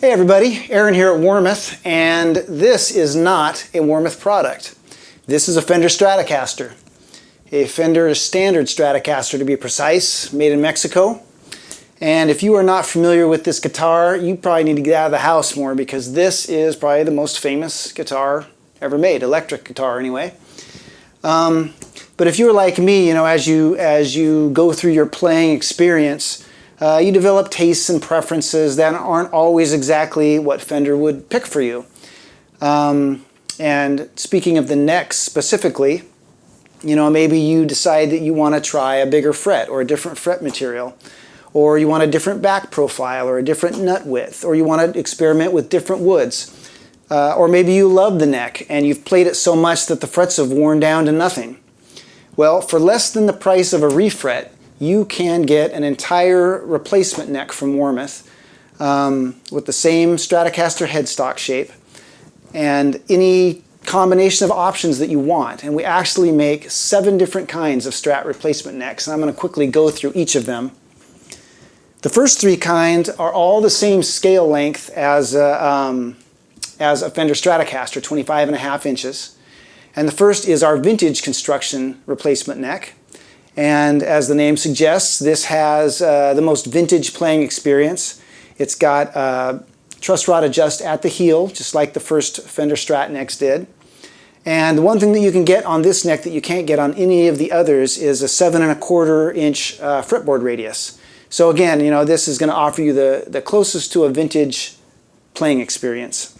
Hey everybody, Aaron here at Warmoth, and this is not a Warmoth product. This is a Fender Stratocaster. A Fender standard Stratocaster to be precise, made in Mexico. And if you are not familiar with this guitar, you probably need to get out of the house more because this is probably the most famous guitar ever made, electric guitar anyway. But if you're like me, as you go through your playing experience, you develop tastes and preferences that aren't always exactly what Fender would pick for you. And speaking of the necks specifically, maybe you decide that you want to try a bigger fret or a different fret material, or you want a different back profile or a different nut width, or you want to experiment with different woods. Or maybe you love the neck and you've played it so much that the frets have worn down to nothing. Well, for less than the price of a refret, you can get an entire replacement neck from Warmoth with the same Stratocaster headstock shape and any combination of options that you want. And we actually make 7 different kinds of Strat replacement necks, and I'm going to quickly go through each of them. The first 3 kinds are all the same scale length as a Fender Stratocaster, 25.5 inches. And the first is our vintage construction replacement neck. And as the name suggests, this has the most vintage playing experience. It's got truss rod adjust at the heel, just like the first Fender Strat necks did. And the one thing that you can get on this neck that you can't get on any of the others is a 7.25 inch fretboard radius. So again, this is going to offer you the closest to a vintage playing experience.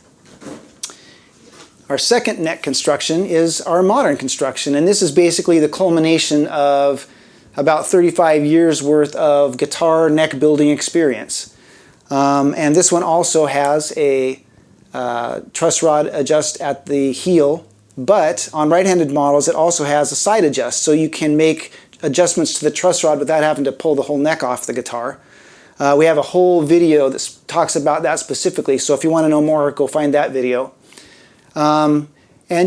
Our second neck construction is our modern construction, and this is basically the culmination of about 35 years worth of guitar neck building experience. And this one also has a truss rod adjust at the heel, but on right-handed models it also has a side adjust, so you can make adjustments to the truss rod without having to pull the whole neck off the guitar. We have a whole video that talks about that specifically, so if you want to know more, go find that video. And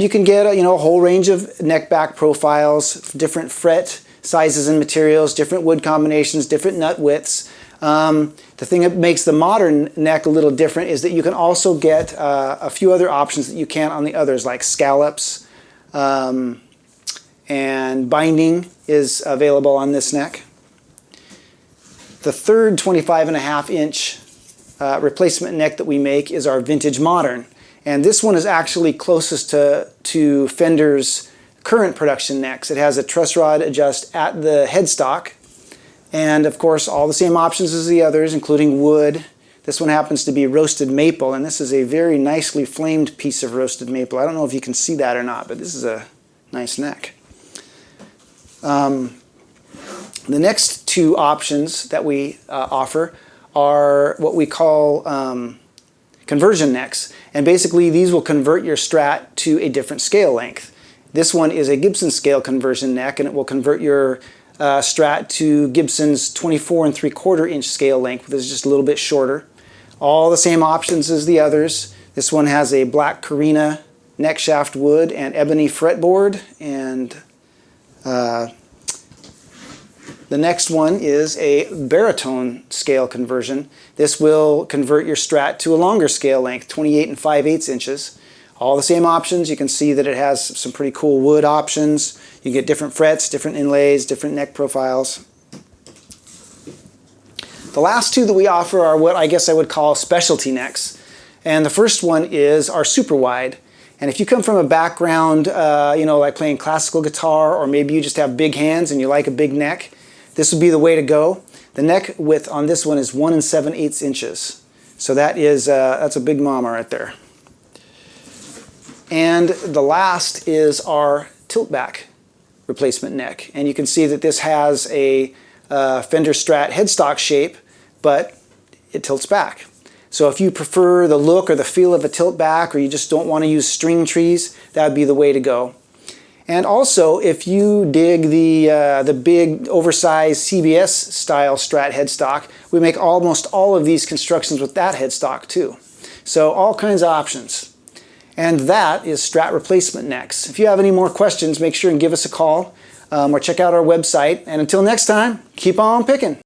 you can get a whole range of neck back profiles, different fret sizes and materials, different wood combinations, different nut widths. The thing that makes the modern neck a little different is that you can also get a few other options that you can't on the others, like scallops, and binding is available on this neck. The third 25.5 inch replacement neck that we make is our vintage modern. And this one is actually closest to Fender's current production necks. It has a truss rod adjust at the headstock, and of course all the same options as the others, including wood. This one happens to be roasted maple, and this is a very nicely flamed piece of roasted maple. I don't know if you can see that or not, but this is a nice neck. The next 2 options that we offer are what we call conversion necks, and basically these will convert your Strat to a different scale length. This one is a Gibson scale conversion neck, and it will convert your Strat to Gibson's 24.75 inch scale length, which is just a little bit shorter. All the same options as the others. This one has a black Carina neck shaft wood and ebony fretboard, and the next one is a Baritone scale conversion. This will convert your Strat to a longer scale length, 28 5/8 inches. All the same options. You can see that it has some pretty cool wood options. You get different frets, different inlays, different neck profiles. The last 2 that we offer are what I guess I would call specialty necks. And the first one is our super wide. And if you come from a background, like playing classical guitar, or maybe you just have big hands and you like a big neck, this would be the way to go. The neck width on this one is 1 7/8 inches. So that's a big mama right there. And the last is our tilt back replacement neck. And you can see that this has a Fender Strat headstock shape, but it tilts back. So if you prefer the look or the feel of a tilt back, or you just don't want to use string trees, that would be the way to go. And also, if you dig the big, oversized CBS style Strat headstock, we make almost all of these constructions with that headstock too. So all kinds of options. And that is Strat replacement necks. If you have any more questions, make sure and give us a call or check out our website. And until next time, keep on picking.